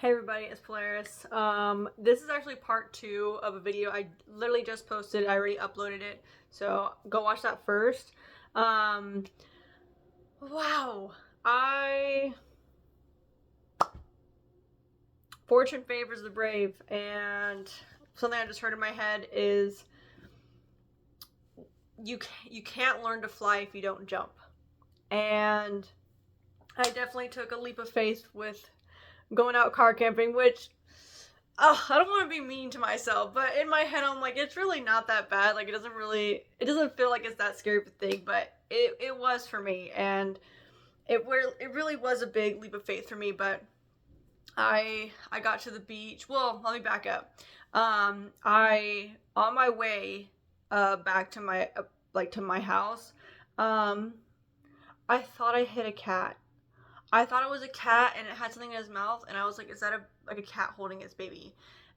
Hey everybody, it's Polaris. This is actually part 2 of a video I literally just posted. I already uploaded it, so go watch that first. Wow. Fortune favors the brave, and something I just heard in my head is you can't learn to fly if you don't jump. And I definitely took a leap of faith with going out car camping, which I don't want to be mean to myself, but in my head I'm like, it's really not that bad. Like, it doesn't feel like it's that scary of a thing, but it was for me, and it really was a big leap of faith for me. But I got to the beach. Well, let me back up. I on my way back to my house, I thought I hit a cat. I thought it was a cat and it had something in his mouth, and I was like, is that a cat holding its baby?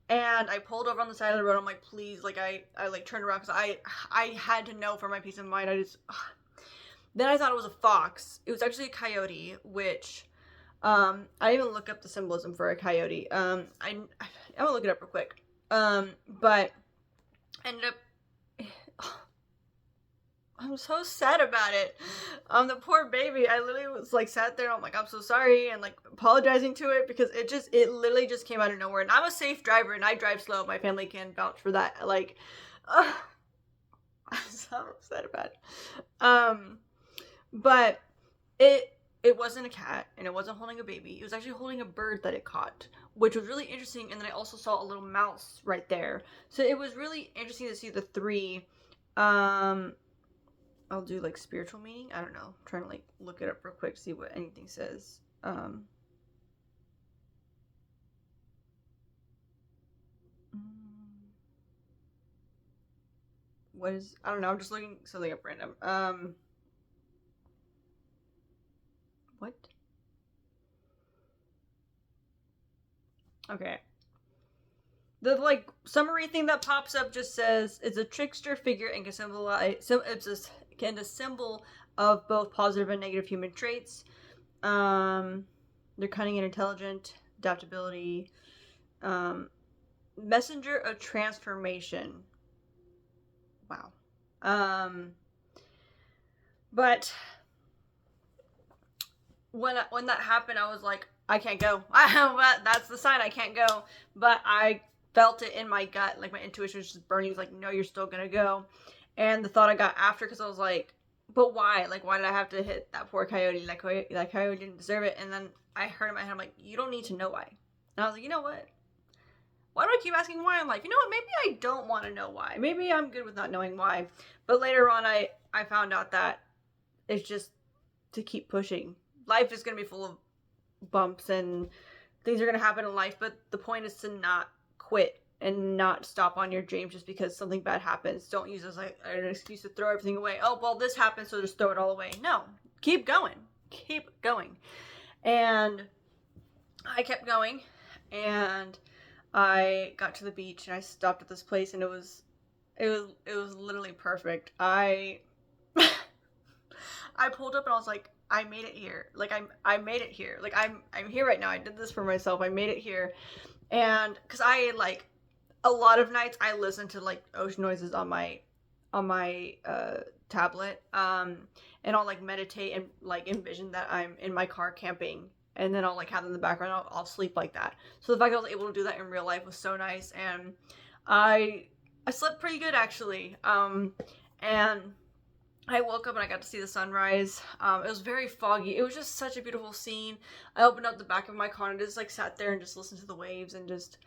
And I pulled over on the side of the road. I'm like, please, like I like turned around because I had to know for my peace of mind. Then I thought it was a fox. It was actually a coyote, which I didn't even look up the symbolism for a coyote. I'm gonna look it up real quick. But ended up I'm so sad about it. The poor baby. I literally was like sat there and I'm like, I'm so sorry, and like apologizing to it because it literally just came out of nowhere. And I'm a safe driver and I drive slow. My family can vouch for that. Like, I'm so upset about it. But it wasn't a cat and it wasn't holding a baby. It was actually holding a bird that it caught, which was really interesting. And then I also saw a little mouse right there. So it was really interesting to see the three. I'll do like spiritual meaning. I don't know. I'm trying to like look it up real quick to see what anything says. What is, I don't know. I'm just looking something up random. What? Okay. The like summary thing that pops up just says it's a trickster figure and can symbolize a symbol of both positive and negative human traits. They're cunning and intelligent, adaptability, messenger of transformation. Wow. But when that happened, I was like, I can't go. That's the sign. I can't go. But I felt it in my gut, like my intuition was just burning. It was like, no, you're still gonna go. And the thought I got after, because I was like, but why? Like, why did I have to hit that poor coyote? That coyote didn't deserve it. And then I heard in my head, I'm like, you don't need to know why. And I was like, you know what? Why do I keep asking why? I'm like, you know what? Maybe I don't want to know why. Maybe I'm good with not knowing why. But later on, I found out that it's just to keep pushing. Life is going to be full of bumps and things are going to happen in life. But the point is to not quit and not stop on your dreams just because something bad happens. Don't use it as like an excuse to throw everything away. Oh, well, this happened, so just throw it all away. No, keep going. Keep going. And I kept going, and I got to the beach and I stopped at this place, and it was literally perfect. I pulled up and I was like, I made it here. Like I made it here. Like I'm here right now. I did this for myself. I made it here. And cuz I like a lot of nights I listen to like ocean noises on my tablet, and I'll like meditate and like envision that I'm in my car camping, and then I'll like have them in the background. I'll sleep like that. So the fact that I was able to do that in real life was so nice, and I slept pretty good actually. And I woke up and I got to see the sunrise. It was very foggy. It was just such a beautiful scene. I opened up the back of my car and just like sat there and just listened to the waves, and just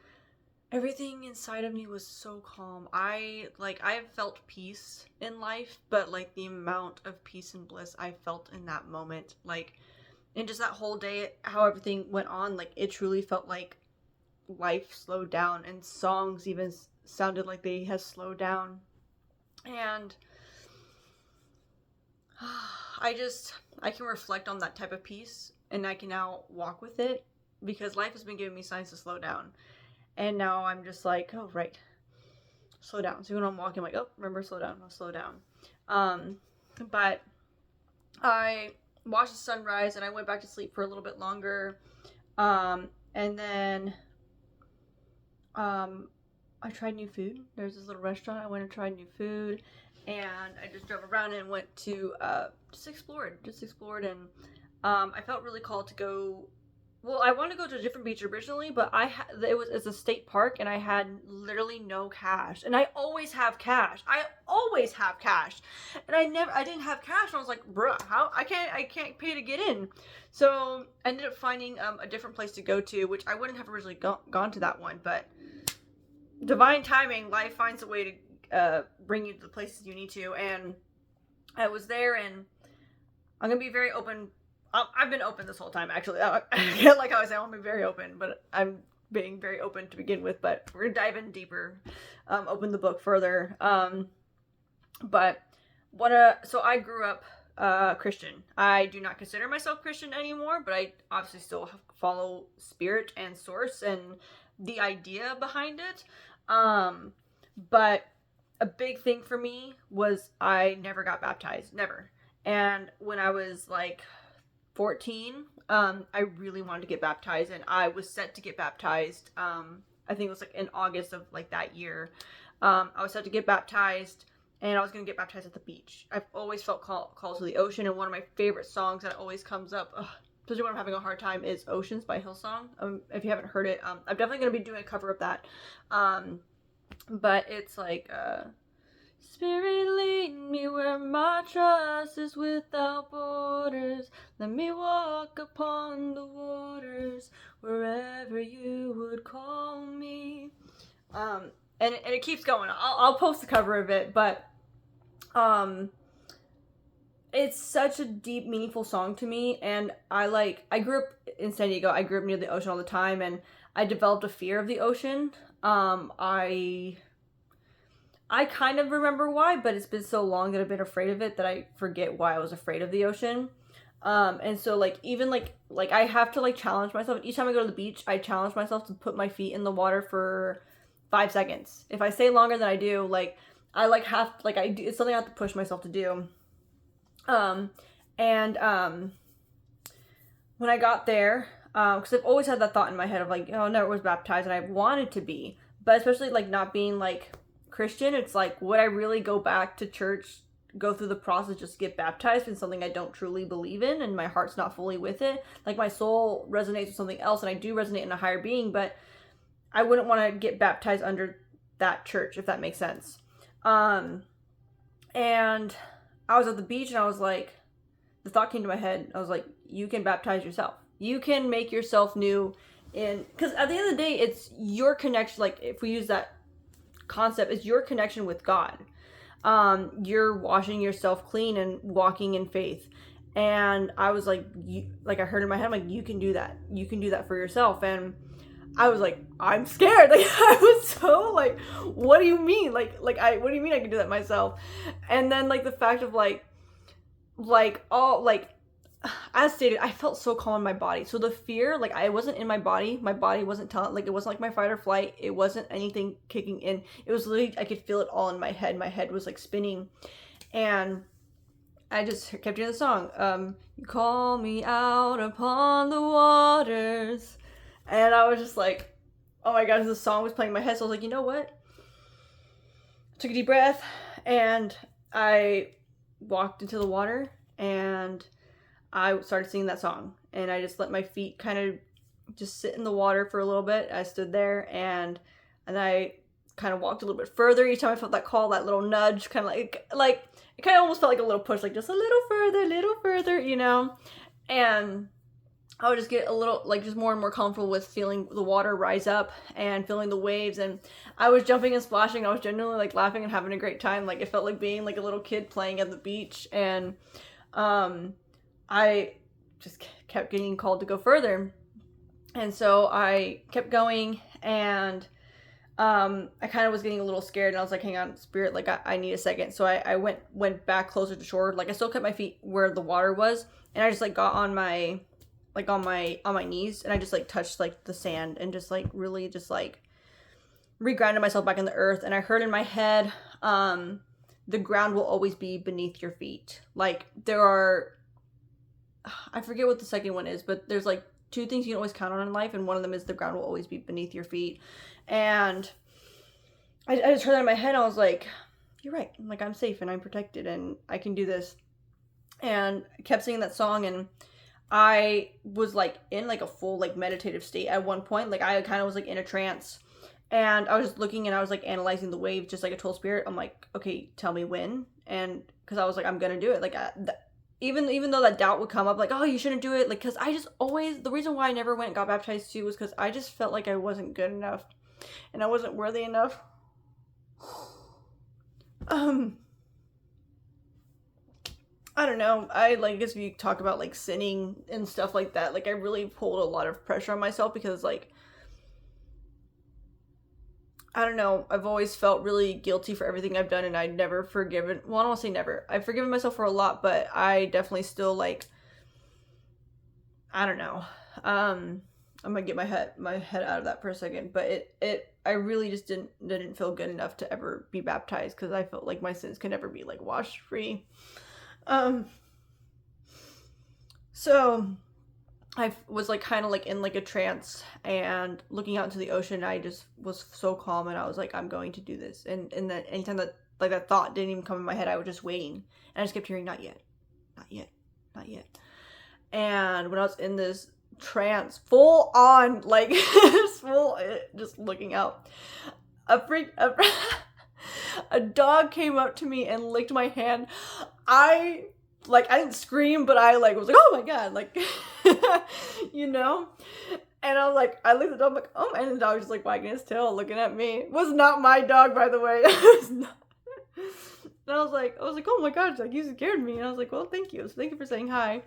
everything inside of me was so calm. I felt peace in life, but like the amount of peace and bliss I felt in that moment, like, and just that whole day, how everything went on, like it truly felt like life slowed down, and songs even sounded like they had slowed down. And I can reflect on that type of peace, and I can now walk with it because life has been giving me signs to slow down. And now I'm just like, oh, right, slow down. So when I'm walking, I'm like, oh, remember, slow down, I'll slow down. But I watched the sunrise and I went back to sleep for a little bit longer. And then I tried new food. There's this little restaurant. I went and tried new food, and I just drove around and went to just explored, and I felt really called to go. Well, I wanted to go to a different beach originally, but it's a state park, and I had literally no cash. And I always have cash. And I didn't have cash. And I was like, bruh, how I can't pay to get in. So I ended up finding a different place to go to, which I wouldn't have originally gone to that one, but divine timing, life finds a way to bring you to the places you need to. And I was there, and I'm gonna be very open. I've been open this whole time, actually. Like how I say, I want to be very open, but I'm being very open to begin with. But we're gonna dive in deeper, open the book further. But so I grew up Christian. I do not consider myself Christian anymore, but I obviously still follow spirit and source and the idea behind it. But a big thing for me was I never got baptized, never. And when I was like 14, I really wanted to get baptized, and I was set to get baptized. I think it was like in August of like that year. I was set to get baptized, and I was going to get baptized at the beach. I've always felt called to the ocean, and one of my favorite songs that always comes up, especially when I'm having a hard time, is Oceans by Hillsong. If you haven't heard it, I'm definitely going to be doing a cover of that. But it's like, Spirit, lead me where my trust is without borders. Let me walk upon the waters wherever you would call me. And it keeps going. I'll post the cover of it, but it's such a deep, meaningful song to me. And I grew up in San Diego. I grew up near the ocean all the time, and I developed a fear of the ocean. I kind of remember why, but it's been so long that I've been afraid of it that I forget why I was afraid of the ocean. And so like, even like I have to like challenge myself. Each time I go to the beach, I challenge myself to put my feet in the water for 5 seconds. If I stay longer than I do, like I like have, like I do, it's something I have to push myself to do. When I got there, cause I've always had that thought in my head of like, oh, I never was baptized, and I wanted to be, but especially like not being like Christian, it's like, would I really go back to church, go through the process just to get baptized in something I don't truly believe in, and my heart's not fully with it? Like my soul resonates with something else, and I do resonate in a higher being, but I wouldn't want to get baptized under that church, if that makes sense. And I was at the beach, and I was like, the thought came to my head, I was like, you can baptize yourself. You can make yourself new, because at the end of the day, it's your connection. Like if we use that concept, is your connection with God. You're washing yourself clean and walking in faith. And I was like, I heard in my head, I'm like, you can do that. You can do that for yourself. And I was like, I'm scared. Like I was so like, what do you mean? What do you mean I can do that myself? And then like the fact of as stated, I felt so calm in my body. So the fear, like I wasn't in my body wasn't telling, like it wasn't like my fight or flight, it wasn't anything kicking in, it was literally, I could feel it all in my head was like spinning. And I just kept doing the song, you call me out upon the waters, and I was just like, oh my gosh, this song was playing in my head. So I was like, you know what, took a deep breath, and I walked into the water, and I started singing that song, and I just let my feet kind of just sit in the water for a little bit. I stood there, and I kind of walked a little bit further. Each time I felt that call, that little nudge, kind of like it kind of almost felt like a little push, like just a little further, you know? And I would just get a little, like, just more and more comfortable with feeling the water rise up and feeling the waves. And I was jumping and splashing. I was genuinely like laughing and having a great time. Like it felt like being like a little kid playing at the beach. And I just kept getting called to go further. And so I kept going, and I kind of was getting a little scared, and I was like, hang on, Spirit, like I need a second. So I went back closer to shore. Like I still kept my feet where the water was, and I just like got on my knees, and I just like touched like the sand, and just like really just like regrounded myself back in the earth. And I heard in my head, the ground will always be beneath your feet. Like there are, I forget what the second one is, but there's like two things you can always count on in life, and one of them is the ground will always be beneath your feet. And I just heard that in my head, and I was like, you're right. Like, I'm safe and I'm protected and I can do this. And I kept singing that song, and I was like in like a full like meditative state at one point. Like, I kind of was like in a trance, and I was just looking and I was like analyzing the wave just like a told spirit. I'm like, okay, tell me when. And because I was like, I'm gonna do it. Like, even though that doubt would come up, like, oh, you shouldn't do it, like, because I just always, the reason why I never went and got baptized too was because I just felt like I wasn't good enough and I wasn't worthy enough. I don't know. I like, guess if you talk about like sinning and stuff like that, like, I really pulled a lot of pressure on myself because, like, I don't know, I've always felt really guilty for everything I've done, and I'd never forgiven, well, I don't want to say never, I've forgiven myself for a lot, but I definitely still, like, I don't know, I'm gonna get my head out of that for a second, but I really just didn't feel good enough to ever be baptized, because I felt like my sins could never be, like, washed free. So I was like kind of like in like a trance and looking out into the ocean. I just was so calm, and I was like, I'm going to do this. And then anytime that like that thought didn't even come in my head, I was just waiting, and I just kept hearing, not yet, not yet, not yet. And when I was in this trance, full on, like, just looking out, a dog came up to me and licked my hand. I didn't scream, but I like was like, oh my god, like, you know. And I was like, I looked at the dog, I'm like, oh, and the dog was just like wagging his tail, looking at me. It was not my dog, by the way. It was not. And I was like, oh my god, like, you scared me. And I was like, well, thank you. So thank you for saying hi.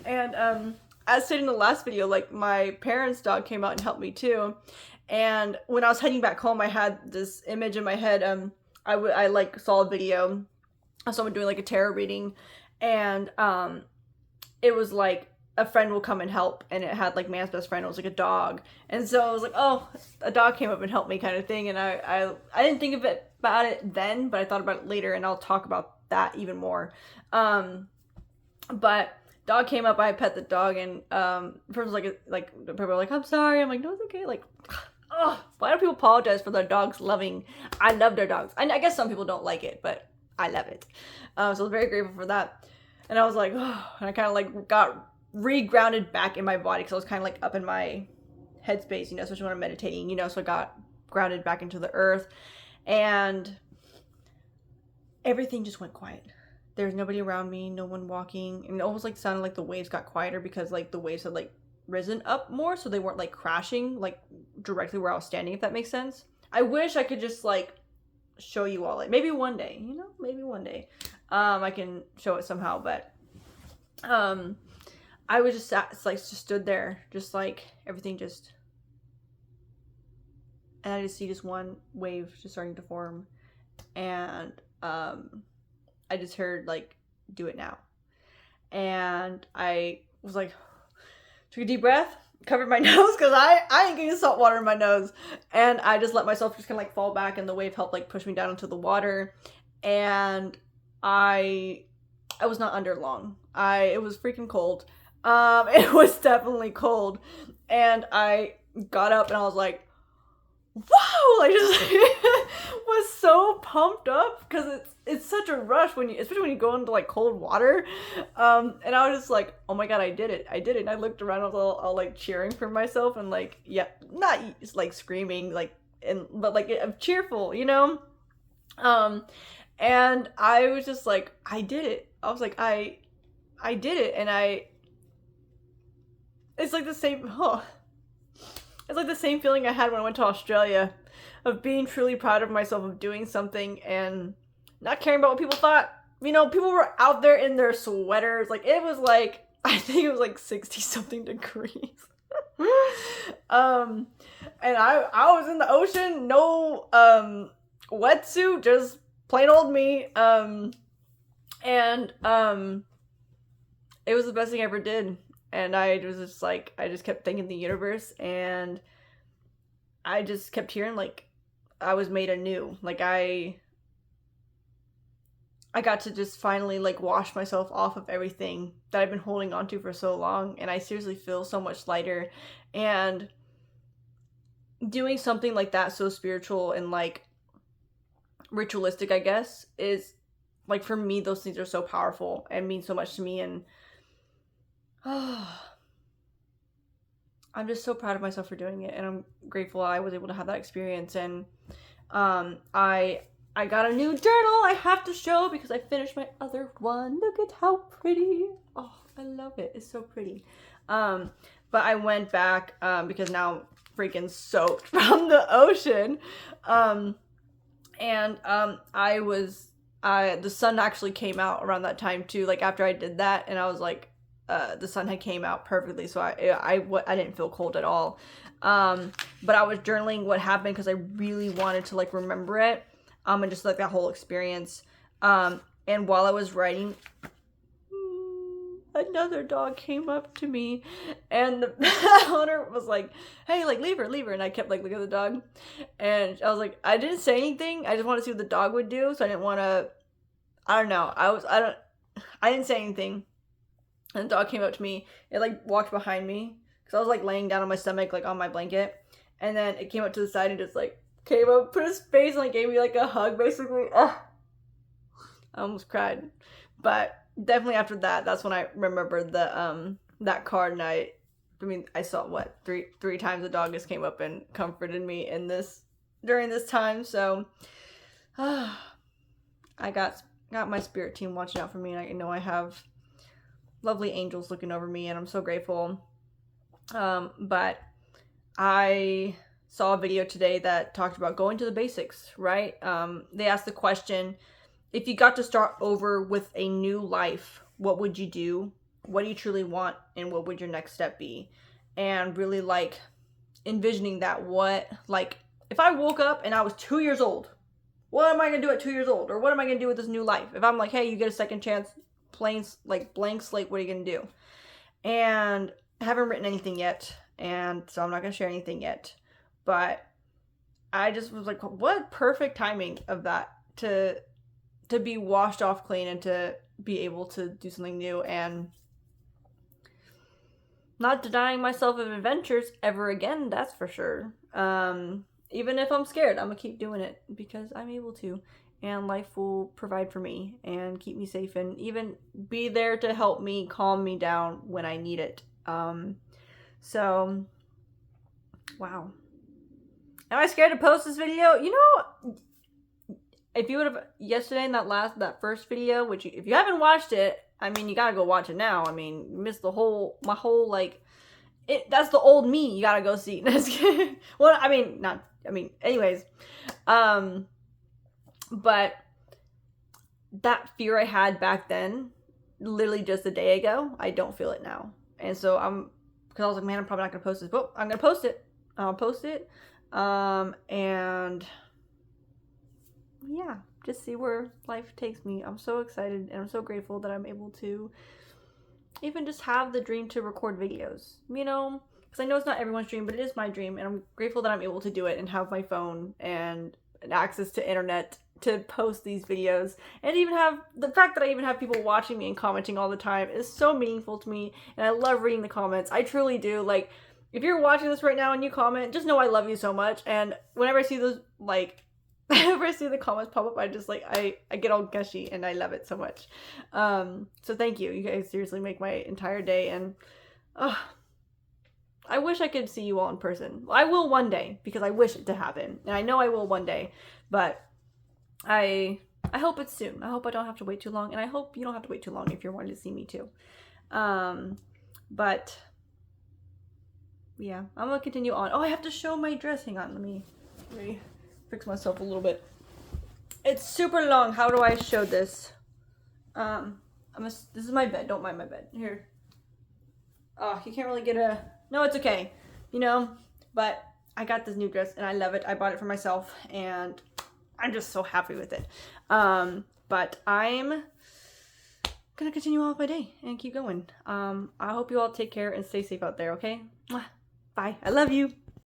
And as stated in the last video, like, my parents' dog came out and helped me too. And when I was heading back home, I had this image in my head. I like saw a video of someone doing like a tarot reading, and it was like a friend will come and help, and it had like man's best friend. It was like a dog, and so I was like, oh, a dog came up and helped me, kind of thing. And I didn't think about it then, but I thought about it later, and I'll talk about that even more. But dog came up, I pet the dog, and the person was like people were like, I'm sorry. I'm like, no, it's okay. Like, oh, why do people apologize for their dogs loving? I love their dogs. I guess some people don't like it, but I love it. So I was very grateful for that. And I was like, oh, and I kind of like got re-grounded back in my body, because I was kind of like up in my headspace, you know, especially when I'm meditating, you know, so I got grounded back into the earth, and everything just went quiet. There's nobody around me, no one walking, and it almost like sounded like the waves got quieter, because like the waves had like risen up more, so they weren't like crashing like directly where I was standing, if that makes sense. I wish I could just like show you all, like, maybe one day, you know, maybe one day I can show it somehow, but I was just just stood there, just like everything just, and I just see just one wave just starting to form, and I just heard like, do it now. And I was like, took a deep breath, covered my nose, because I ain't getting salt water in my nose, and I just let myself just kind of like fall back, and the wave helped like push me down into the water, and I was not under long. It was freaking cold. It was definitely cold, and I got up and I was like, wow, like, just was so pumped up, because it's such a rush especially when you go into like cold water, and I was just like, oh my god, I did it, and I looked around, I was all like cheering for myself, and like, yeah, not just like screaming, like, but like I'm cheerful, you know, and I was just like, I did it. I was like, I did it, and it's like the same, it's like the same feeling I had when I went to Australia, of being truly proud of myself, of doing something and not caring about what people thought. You know, people were out there in their sweaters. Like, it was like, I think it was like 60 something degrees. And I was in the ocean, no wetsuit, just plain old me. And it was the best thing I ever did. And I was just like, I just kept thanking the universe, and I just kept hearing like I was made anew. Like, I I got to just finally like wash myself off of everything that I've been holding on to for so long, and I seriously feel so much lighter. And doing something like that, so spiritual and like ritualistic, I guess, is like, for me, those things are so powerful and mean so much to me. And I'm just so proud of myself for doing it, and I'm grateful I was able to have that experience. And I got a new journal I have to show because I finished my other one. Look at how pretty. Oh, I love it. It's so pretty. But I went back because now I'm freaking soaked from the ocean. The sun actually came out around that time too, like after I did that, and I was like, the sun had came out perfectly, so I didn't feel cold at all. But I was journaling what happened because I really wanted to like remember it, and just like that whole experience. And while I was writing, another dog came up to me, and the owner was like, "Hey, like leave her," and I kept like looking at the dog, and I was like, I didn't say anything. I just wanted to see what the dog would do, so I didn't want to. I don't know. I didn't say anything. And the dog came up to me. It like walked behind me because I was like laying down on my stomach, like on my blanket, and then it came up to the side and just like came up, put his face, and like gave me like a hug, basically. Ugh. I almost cried, but definitely after that, that's when I remembered the that card. And I mean, I saw what three times the dog just came up and comforted me in this during this time. So, I got my spirit team watching out for me, and I know I have lovely angels looking over me, and I'm so grateful. But I saw a video today that talked about going to the basics, right? They asked the question, if you got to start over with a new life, what would you do? What do you truly want? And what would your next step be? And really like envisioning that, if I woke up and I was 2 years old, what am I going to do at 2 years old? Or what am I going to do with this new life? If I'm like, hey, you get a second chance, blank slate, what are you going to do? And I haven't written anything yet, and so I'm not going to share anything yet. But I just was like, what perfect timing of that to be washed off clean and to be able to do something new, and not denying myself of adventures ever again, that's for sure. Even if I'm scared, I'm gonna keep doing it because I'm able to, and life will provide for me and keep me safe and even be there to help me calm me down when I need it. So, wow. Am I scared to post this video? You know, if you would have yesterday in that first video, which if you haven't watched it, I mean, you gotta go watch it now. I mean, you missed my whole like, that's the old me. You gotta go see. Well, anyways, but that fear I had back then, literally just a day ago, I don't feel it now. And so because I was like, man, I'm probably not gonna post this, but I'm gonna post it. I'll post it. And yeah, just see where life takes me. I'm so excited, and I'm so grateful that I'm able to even just have the dream to record videos, you know, because I know it's not everyone's dream, but it is my dream, and I'm grateful that I'm able to do it and have my phone and access to internet to post these videos, and even have the fact that I even have people watching me and commenting all the time is so meaningful to me, and I love reading the comments. I truly do. Like, if you're watching this right now and you comment, just know I love you so much, and whenever I see those, like, whenever I see the comments pop up, I just like, I get all gushy, and I love it so much. So thank you. You guys seriously make my entire day, and I wish I could see you all in person. I will one day, because I wish it to happen, and I know I will one day, but I hope it's soon. I hope I don't have to wait too long, and I hope you don't have to wait too long if you're wanting to see me too. But yeah, I'm gonna continue on. Oh, I have to show my dress. Hang on, let me fix myself a little bit. It's super long. How do I show this? This is my bed. Don't mind my bed. Here. Oh, you can't really get a... No, it's okay. You know, but I got this new dress and I love it. I bought it for myself and I'm just so happy with it. But I'm gonna continue on with my day and keep going. I hope you all take care and stay safe out there, okay? Bye. I love you.